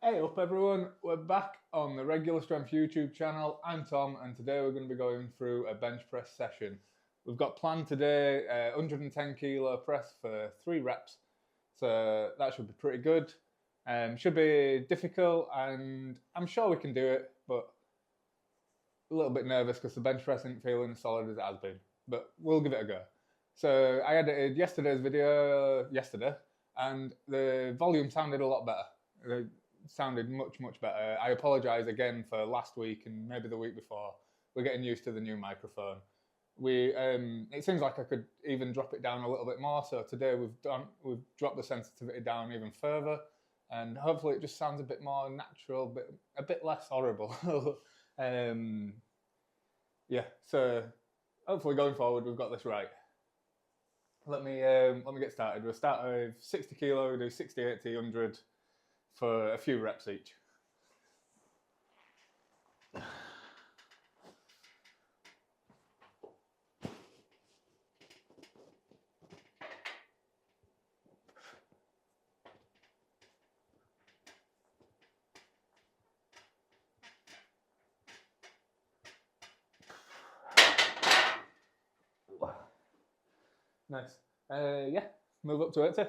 Hey up everyone, we're back on the Regular Strength YouTube channel. I'm Tom and today we're going to be going through a bench press session. We've got planned today 110 kilo press for 3 reps, so that should be pretty good. Should be difficult and I'm sure we can do it, but a little bit nervous because the bench press isn't feeling as solid as it has been, but we'll give it a go. So I edited yesterday's video yesterday and the volume sounded a lot better. It sounded much better. I apologise again for last week and maybe the week before. We're getting used to the new microphone. It seems like I could even drop it down a little bit more. So today we've dropped the sensitivity down even further, and hopefully it just sounds a bit more natural, a bit less horrible. Yeah, so hopefully going forward we've got this right. Let me get started. We'll start with 60 kilo. We'll do 60, 80, 100 for a few reps each. Nice. Yeah, move up to 80.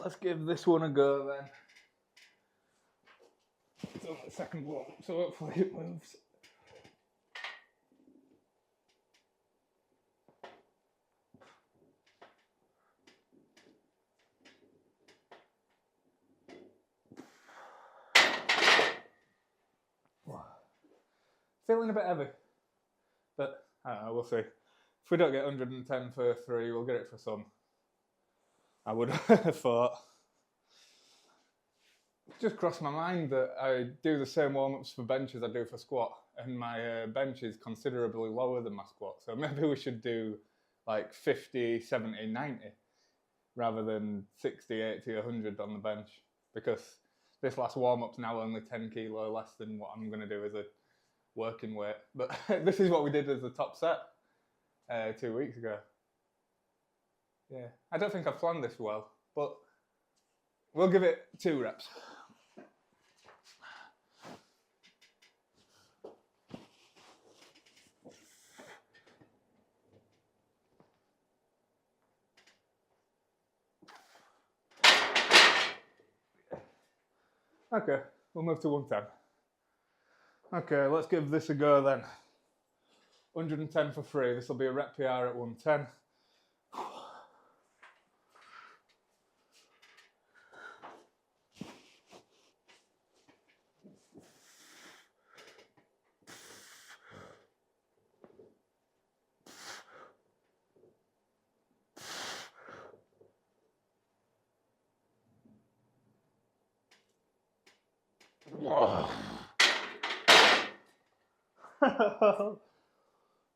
Let's give this one a go then. It's on the second one, so hopefully it moves. Feeling a bit heavy, but I don't know, we'll see. If we don't get 110 for 3, we'll get it for some. I would have thought. It just crossed my mind that I do the same warm-ups for bench as I do for squat, and my bench is considerably lower than my squat, so maybe we should do like 50, 70, 90 rather than 60, 80, 100 on the bench, because this last warm-up's now only 10 kilo less than what I'm going to do as a working weight. But this is what we did as the top set 2 weeks ago. Yeah, I don't think I've planned this well, but we'll give it 2 reps. Okay, we'll move to 110. Okay, let's give this a go then. 110 for 3. This will be a rep PR at 110.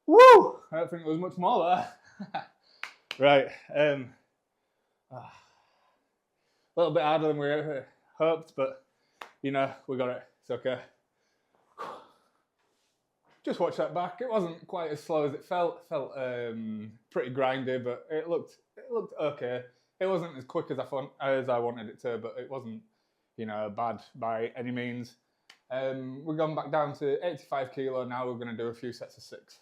Woo! I don't think there was much more there. Right. A little bit harder than we hoped, but you know, we got it. It's okay. Just watch that back. It wasn't quite as slow as it felt. It felt pretty grindy, but it looked okay. It wasn't as quick as I wanted it to, but it wasn't, you know, bad by any means. We're going back down to 85 kilo now. We're going to do a few sets of 6.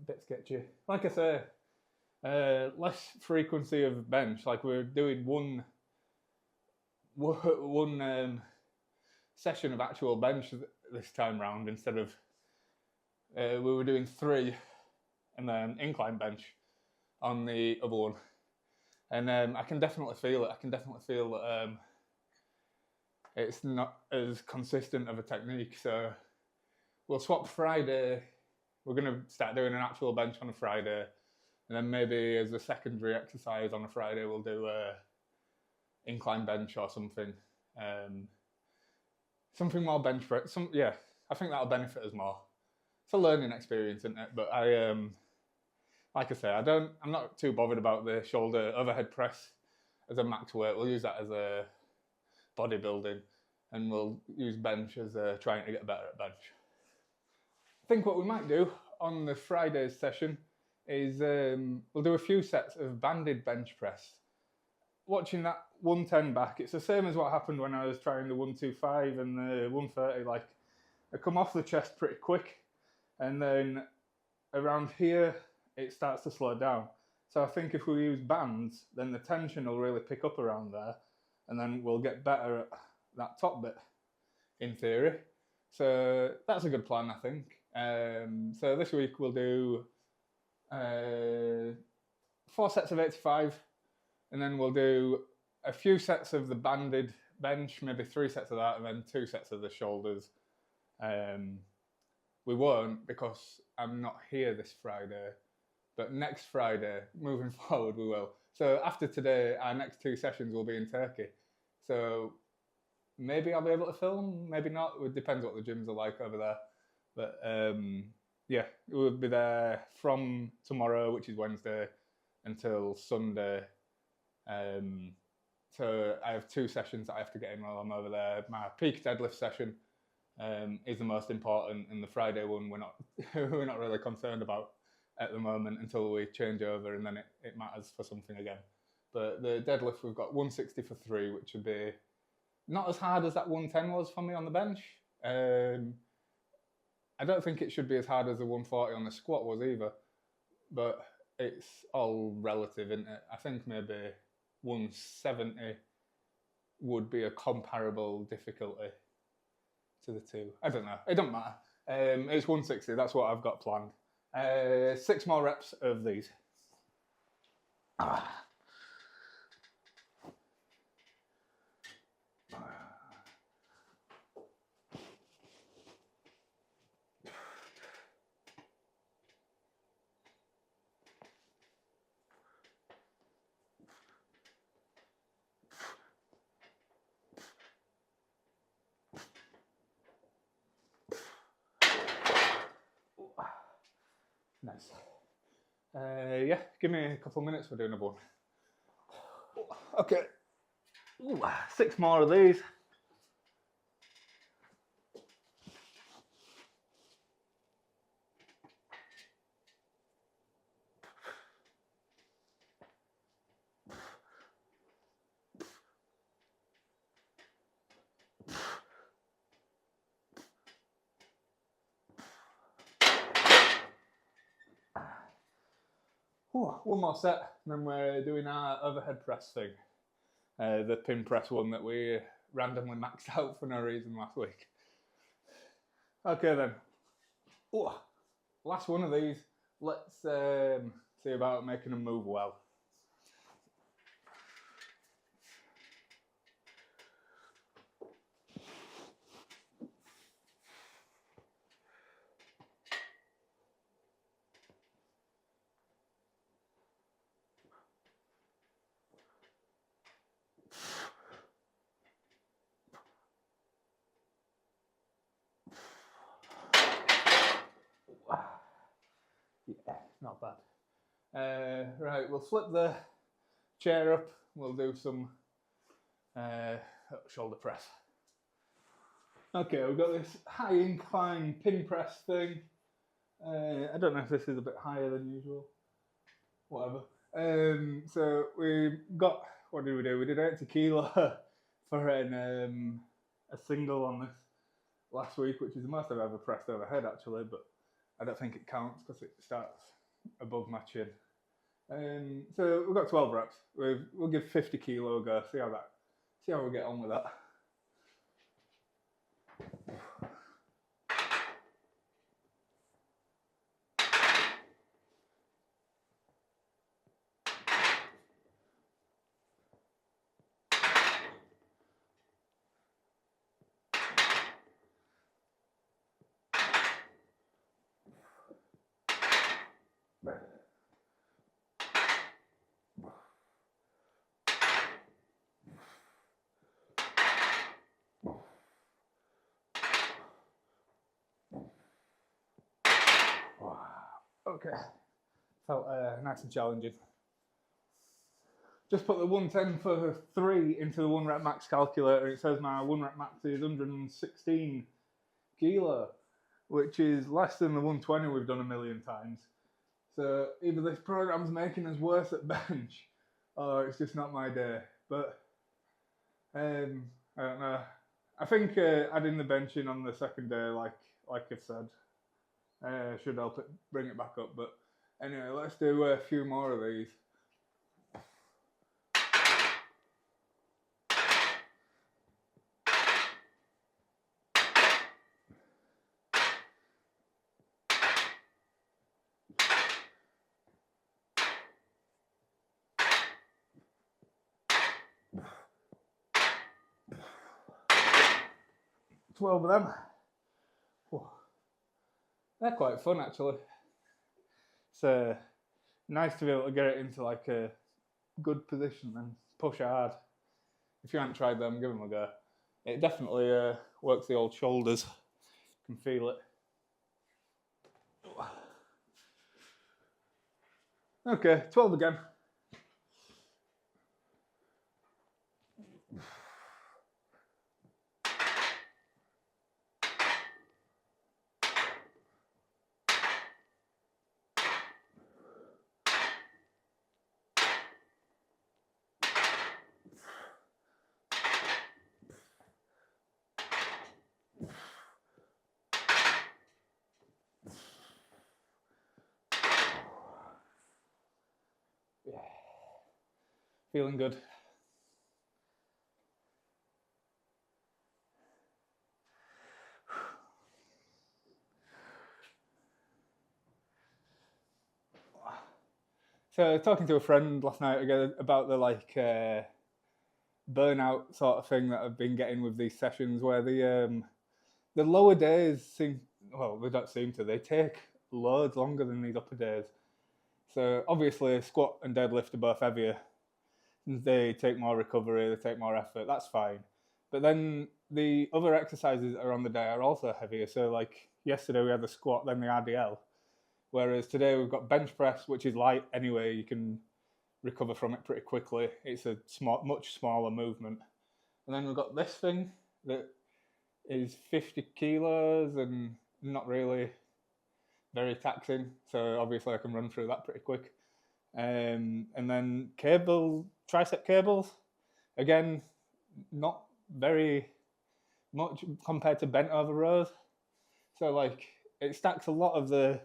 Bit sketchy. Like I say, less frequency of bench. Like we're doing one session of actual bench this time round instead of we were doing 3 and then incline bench on the other one. And I can definitely feel it. I can definitely feel that it's not as consistent of a technique. So we'll swap Friday. We're going to start doing an actual bench on a Friday, and then maybe as a secondary exercise on a Friday, we'll do a incline bench or something. Something more bench press. I think that'll benefit us more. it's a learning experience, isn't it? But like I say, I'm not too bothered about the shoulder overhead press as a max weight. We'll use that as a bodybuilding, and we'll use bench as trying to get better at bench. I think what we might do on the Friday's session is we'll do a few sets of banded bench press. Watching that 110 back, it's the same as what happened when I was trying the 125 and the 130. Like, I come off the chest pretty quick, and then around here it starts to slow down. So I think if we use bands, then the tension will really pick up around there, and then we'll get better at that top bit, in theory. So that's a good plan, I think. So this week we'll do 4 sets of 85, and then we'll do a few sets of the banded bench, maybe 3 sets of that, and then 2 sets of the shoulders. We won't, because I'm not here this Friday, but next Friday, moving forward, we will. So after today, our next 2 sessions will be in Turkey. So maybe I'll be able to film, maybe not. It depends what the gyms are like over there. But yeah, we'll be there from tomorrow, which is Wednesday, until Sunday. So I have 2 sessions that I have to get in while I'm over there. My peak deadlift session is the most important, and the Friday one we're not really concerned about at the moment until we change over, and then it matters for something again. But the deadlift, we've got 160 for 3, which would be not as hard as that 110 was for me on the bench. I don't think it should be as hard as the 140 on the squat was either, but it's all relative, isn't it? I think maybe 170 would be a comparable difficulty to the 2. I don't know. It doesn't matter. It's 160. That's what I've got planned. 6 more reps of these. Nice. Yeah, give me a couple of minutes, we're doing another one. Okay. 6 more of these. One more set, and then we're doing our overhead press thing. The pin press one that we randomly maxed out for no reason last week. Okay then. Last one of these. Let's see about making them move well. Yeah, not bad. Right, we'll flip the chair up. We'll do some shoulder press. Okay, we've got this high incline pin press thing. I don't know if this is a bit higher than usual. Whatever. So we got, what did we do? We did 80 kilo for a single on this last week, which is the most I've ever pressed overhead actually, but I don't think it counts because it starts above my chin. So we've got 12 reps. We'll give 50 kilo a go. See how we get on with that. Okay, felt nice and challenging. Just put the 110 for 3 into the 1 rep max calculator. It says my 1 rep max is 116 kilo, which is less than the 120 we've done a million times. So either this program's making us worse at bench, or it's just not my day. But I don't know. I think adding the bench in on the second day, like I've said, should help it bring it back up. But anyway, let's do a few more of these. 12 of them. Whoa. They're quite fun actually. It's nice to be able to get it into like a good position and push hard. If you haven't tried them, give them a go. It definitely works the old shoulders. You can feel it. Okay, 12 again. Yeah. Feeling good. So talking to a friend last night again about the burnout sort of thing that I've been getting with these sessions, where the lower days seem, well, they don't seem to, they take loads longer than these upper days. So obviously squat and deadlift are both heavier. They take more recovery, they take more effort, that's fine. But then the other exercises that are on the day are also heavier. So like yesterday we had the squat, then the RDL. Whereas today we've got bench press, which is light anyway. You can recover from it pretty quickly. It's a much smaller movement. And then we've got this thing that is 50 kilos and not really very taxing. So obviously I can run through that pretty quick. And then tricep cables, again, not very much compared to bent over rows. So like it stacks a lot of the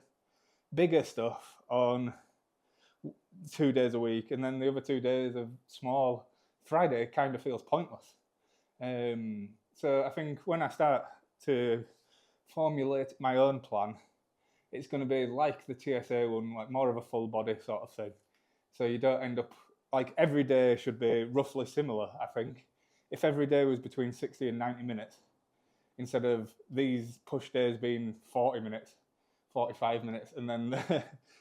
bigger stuff on 2 days a week, and then the other 2 days of small, Friday kind of feels pointless. So I think when I start to formulate my own plan, it's going to be like the TSA one, like more of a full body sort of thing. So you don't end up, like every day should be roughly similar, I think. If every day was between 60 and 90 minutes, instead of these push days being 40 minutes, 45 minutes, and then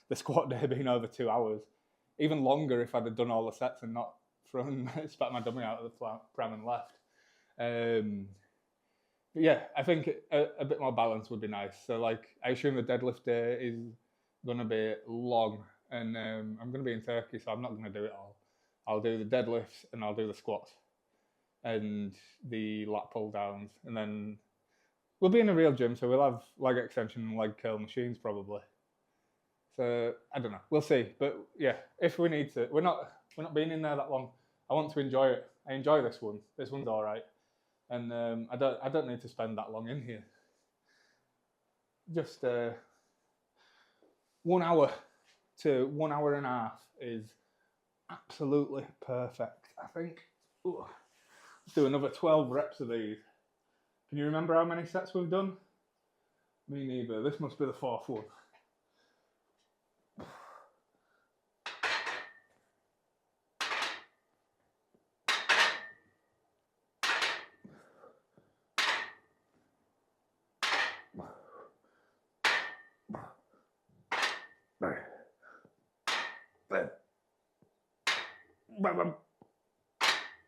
the squat day being over 2 hours. Even longer if I'd have done all the sets and not spat my dummy out of the pram and left. But yeah, I think a bit more balance would be nice. So like, I assume the deadlift day is going to be long, and I'm going to be in Turkey, so I'm not going to do it all. I'll do the deadlifts and I'll do the squats and the lat pull downs, and then we'll be in a real gym, so we'll have leg extension and leg curl machines probably. So I don't know, we'll see. But yeah, if we need to, we're not being in there that long. I want to enjoy it. I enjoy this one. This one's all right, and I don't need to spend that long in here. Just 1 hour to 1 hour and a half is absolutely perfect, I think. Ooh. Let's do another 12 reps of these. Can you remember how many sets we've done? Me neither. This must be the 4th one.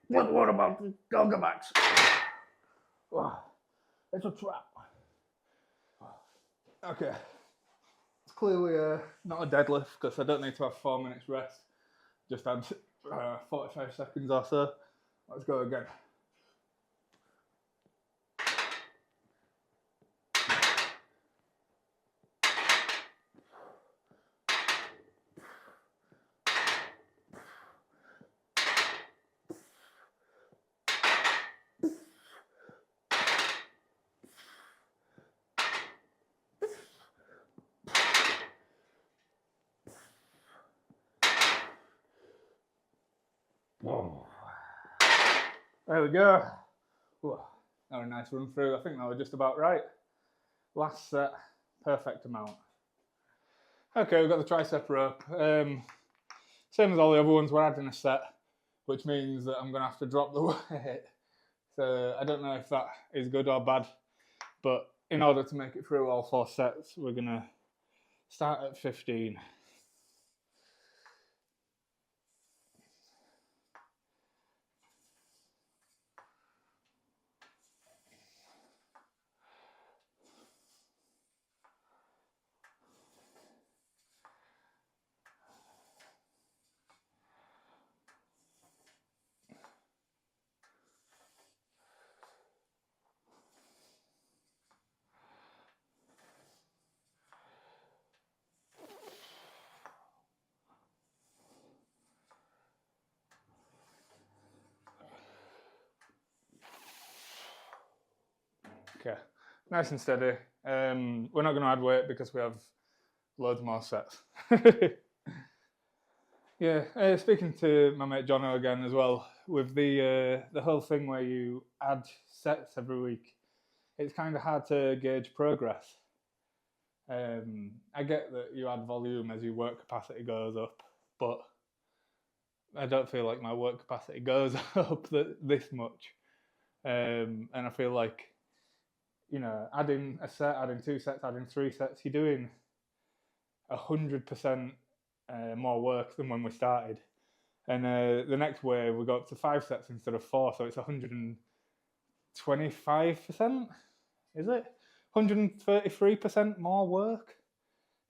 What about the Dogger Max? Oh, it's a trap. Okay, clearly not a deadlift because I don't need to have 4 minutes rest. Just had 45 seconds or so. Let's go again. There we go. Ooh, that was a nice run through. I think that was just about right. Last set, perfect amount. Okay, we've got the tricep rope. Same as all the other ones, we're adding a set, which means that I'm going to have to drop the weight. So I don't know if that is good or bad, but in order to make it through all 4 sets, we're going to start at 15. Okay, nice and steady. We're not going to add weight because we have loads more sets. Yeah, speaking to my mate Jono again as well, with the whole thing where you add sets every week, it's kind of hard to gauge progress. I get that you add volume as your work capacity goes up, but I don't feel like my work capacity goes up this much. And I feel like, you know, adding a set, adding 2 sets, adding 3 sets, you're doing 100% more work than when we started. And the next wave, we go up to 5 sets instead of 4, so it's 125%, is it? 133% more work.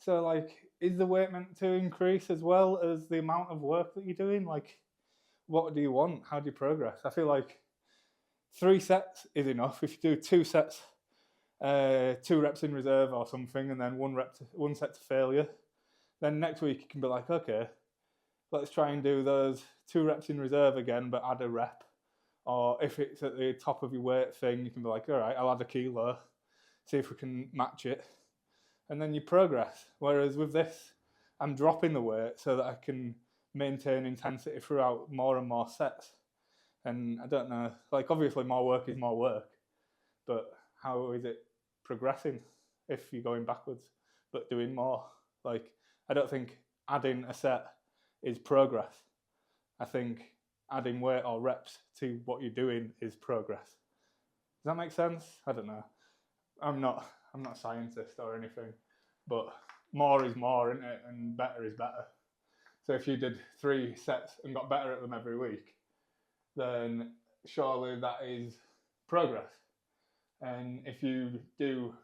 So, like, is the weight meant to increase as well as the amount of work that you're doing? Like, what do you want? How do you progress? I feel like 3 sets is enough. If you do 2 sets, 2 reps in reserve or something, and then 1 set to failure, then next week you can be like, okay, let's try and do those 2 reps in reserve again, but add a rep. Or if it's at the top of your weight thing, you can be like, all right, I'll add a kilo, see if we can match it. And then you progress. Whereas with this, I'm dropping the weight so that I can maintain intensity throughout more and more sets. And I don't know, like obviously more work is more work, but how is it progressing if you're going backwards but doing more? Like, I don't think adding a set is progress. I think adding weight or reps to what you're doing is progress. Does that make sense? I don't know. I'm not a scientist or anything, but more is more, isn't it? And better is better. So if you did 3 sets and got better at them every week, then surely that is progress. And if you do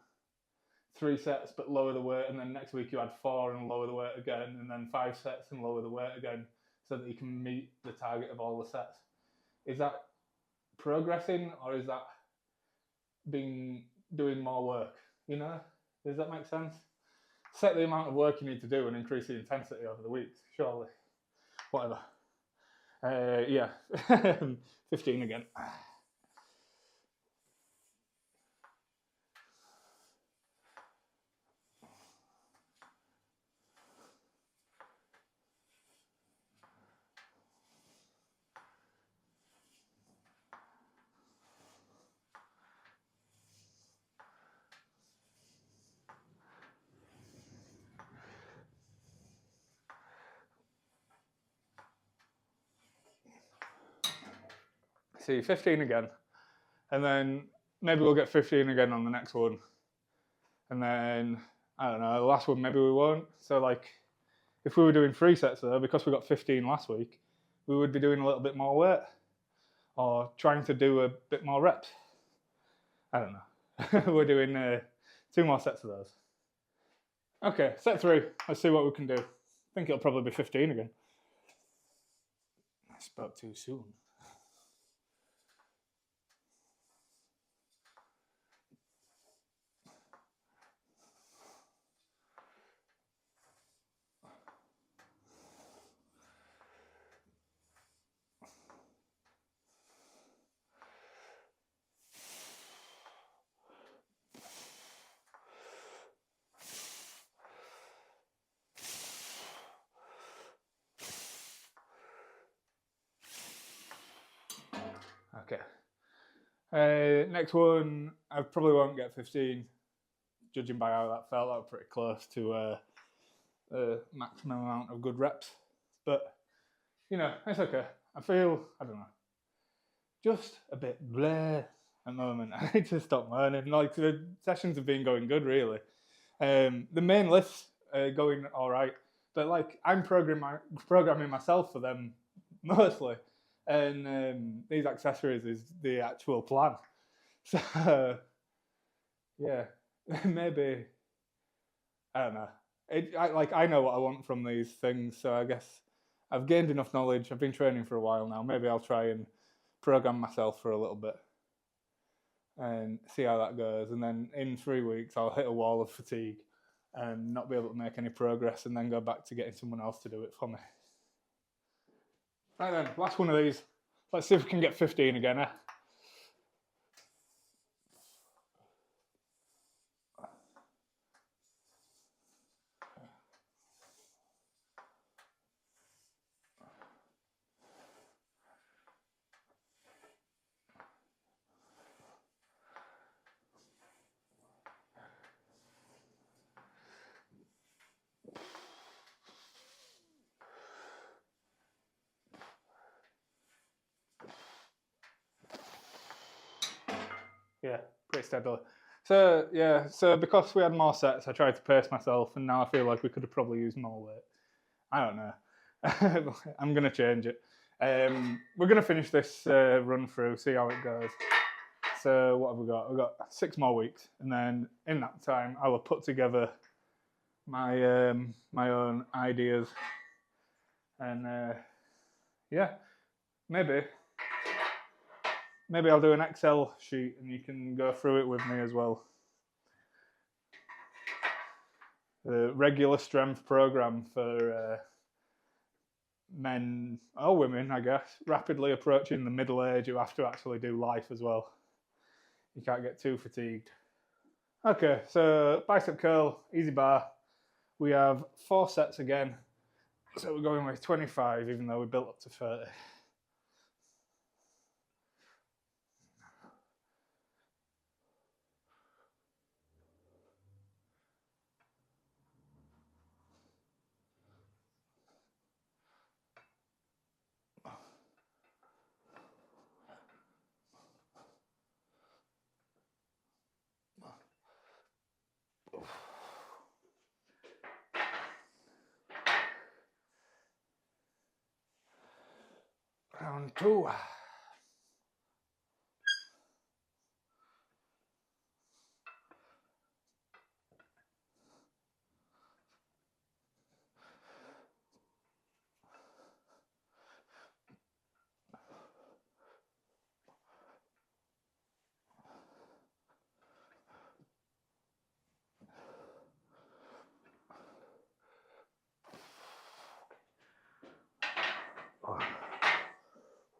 3 sets but lower the weight, and then next week you add 4 and lower the weight again, and then 5 sets and lower the weight again, so that you can meet the target of all the sets, is that progressing, or is that doing more work? You know, does that make sense? Set the amount of work you need to do and increase the intensity over the weeks, surely. Whatever. Yeah, 15 again. See, 15 again. And then maybe we'll get 15 again on the next one. And then, I don't know, the last one maybe we won't. So, like, if we were doing 3 sets though, because we got 15 last week, we would be doing a little bit more weight or trying to do a bit more reps. I don't know. We're doing 2 more sets of those. Okay, set 3. Let's see what we can do. I think it'll probably be 15 again. I spoke too soon. Okay. Next one, I probably won't get 15, judging by how that felt. That was pretty close to maximum amount of good reps. But, it's okay. I feel, I don't know, just a bit bleh at the moment. I need to stop learning. Like, the sessions have been going good, really. The main lifts are going all right. But, like, I'm programming myself for them mostly. And these accessories is the actual plan. So, yeah, maybe, I don't know. I know what I want from these things, so I guess I've gained enough knowledge. I've been training for a while now. Maybe I'll try and program myself for a little bit and see how that goes. And then in 3 weeks, I'll hit a wall of fatigue and not be able to make any progress, and then go back to getting someone else to do it for me. Right then, last one of these. Let's see if we can get 15 again, eh? Yeah, pretty steadily. So because we had more sets, I tried to pace myself, and now I feel like we could have probably used more weight. I don't know. I'm going to change it. We're going to finish this run through, see how it goes. So what have we got? We've got 6 more weeks, and then in that time, I will put together my my own ideas, and yeah, maybe I'll do an Excel sheet and you can go through it with me as well. The regular strength program for men or women, I guess, rapidly approaching the middle age who have to actually do life as well. You can't get too fatigued. Okay, so bicep curl, easy bar. We have 4 sets again. So we're going with 25, even though we built up to 30. Round 2.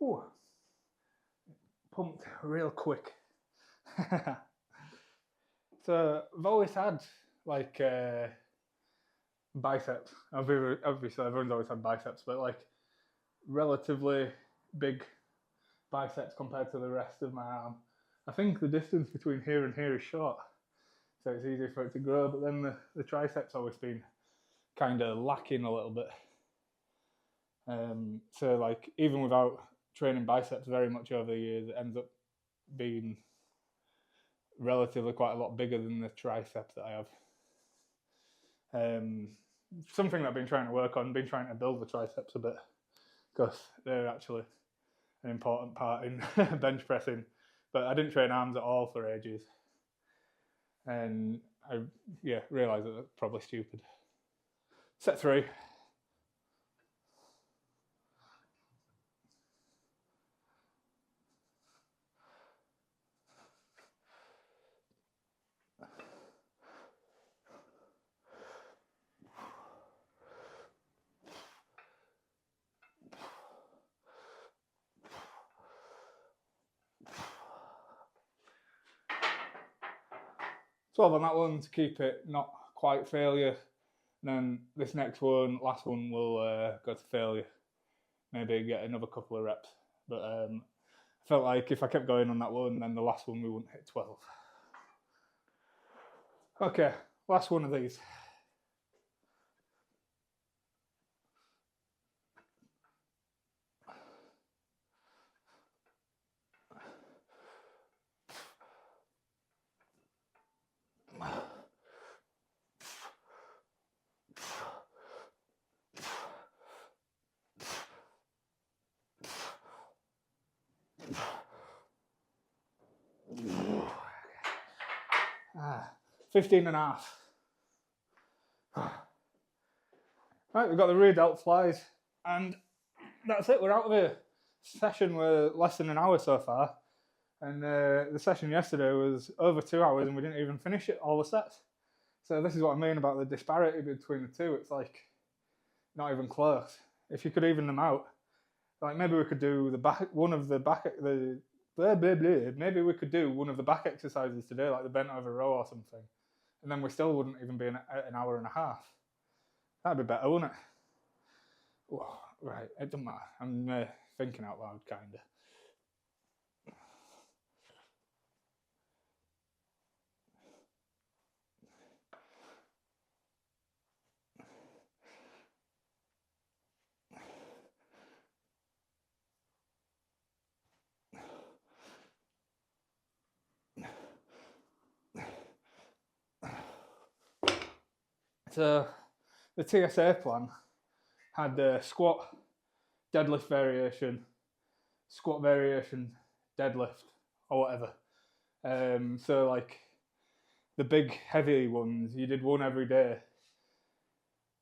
Ooh. Pumped real quick. So I've always had like biceps. Obviously, everyone's always had biceps, but like relatively big biceps compared to the rest of my arm. I think the distance between here and here is short, so it's easy for it to grow. But then the triceps always been kind of lacking a little bit. So like even without training biceps very much over the years, it ends up being relatively quite a lot bigger than the triceps that I have. Something that I've been trying to work on, been trying to build the triceps a bit, because they're actually an important part in bench pressing. But I didn't train arms at all for ages, and I realise that that's probably stupid. Set 3. So on that one to keep it not quite failure. And then this next one, last one, will go to failure. Maybe get another couple of reps. But I felt like if I kept going on that one, then the last one we wouldn't hit 12. Okay, last one of these. Ah, 15 and a half. Right, we've got the rear delt flies, and that's it, we're out of here. Session were less than an hour so far, and the session yesterday was over 2 hours and we didn't even finish it, all the sets. So this is what I mean about the disparity between the two. It's like not even close. If you could even them out, like maybe we could do maybe we could do one of the back exercises today, like the bent over row or something, and then we still wouldn't even be an hour and a half. That'd be better, wouldn't it? Whoa, right, it doesn't matter. I'm thinking out loud, kind of. So the TSA plan had squat, deadlift variation, squat variation, deadlift, or whatever. So like the big heavy ones, you did one every day.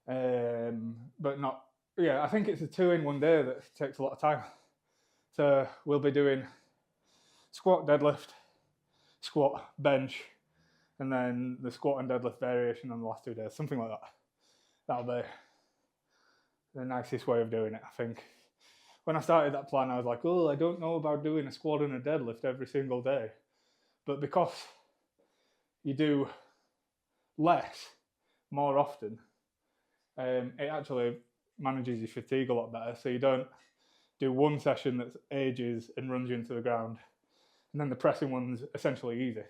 But not, I think it's a 2 in 1 day that takes a lot of time. So we'll be doing squat, deadlift, squat, bench, and then the squat and deadlift variation on the last 2 days, something like that. That'll be the nicest way of doing it, I think. When I started that plan, I was like, I don't know about doing a squat and a deadlift every single day. But because you do less more often, it actually manages your fatigue a lot better. So you don't do one session that's ages and runs you into the ground, and then the pressing one's essentially easy.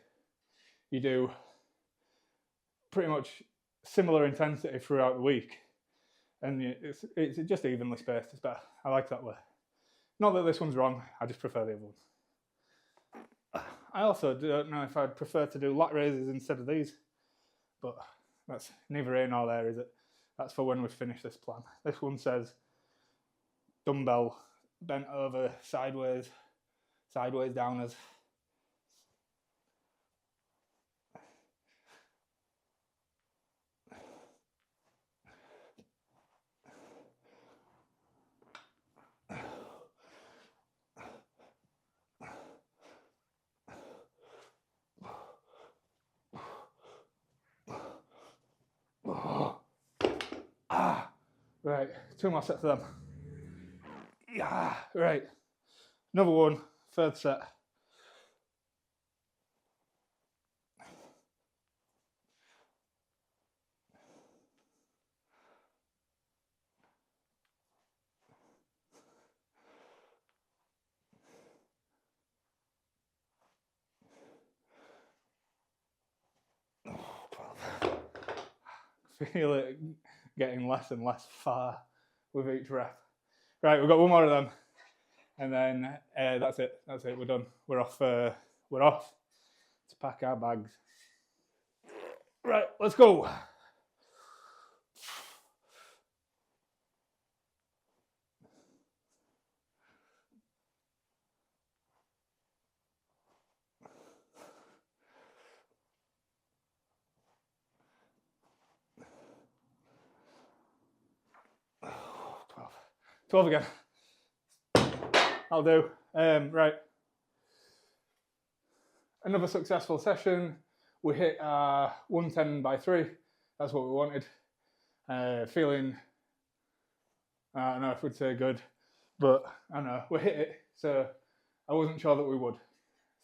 You do pretty much similar intensity throughout the week, and it's just evenly spaced. It's better. I like that way. Not that this one's wrong, I just prefer the other one. I also don't know if I'd prefer to do lat raises instead of these, but that's neither here nor there, is it? That's for when we finish this plan. This one says dumbbell bent over sideways downers. Right, 2 more sets of them. Yeah, right. Another one, third set. Feel it getting less and less far with each rep. Right, we've got one more of them, and then that's it. We're done. We're off. We're off to pack our bags. Right, let's go. 12 again. I'll do. Right. Another successful session. We hit 110 by 3. That's what we wanted. Feeling, I don't know if we'd say good, but I don't know, we hit it. So I wasn't sure that we would.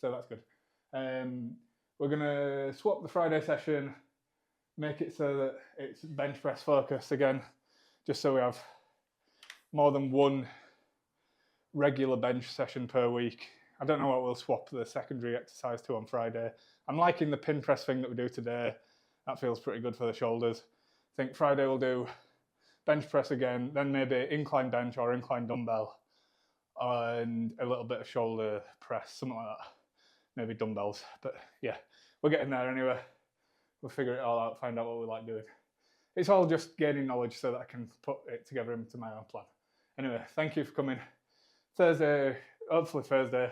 So that's good. We're going to swap the Friday session, make it so that it's bench press focused again, just so we have more than one regular bench session per week. I don't know what we'll swap the secondary exercise to on Friday. I'm liking the pin press thing that we do today. That feels pretty good for the shoulders. I think Friday we'll do bench press again, then maybe incline bench or incline dumbbell, and a little bit of shoulder press, something like that. Maybe dumbbells. But yeah, we're getting there anyway. We'll figure it all out, find out what we like doing. It's all just gaining knowledge so that I can put it together into my own plan. Anyway, thank you for coming. Thursday, hopefully Thursday,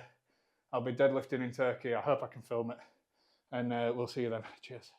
I'll be deadlifting in Turkey. I hope I can film it. And we'll see you then. Cheers.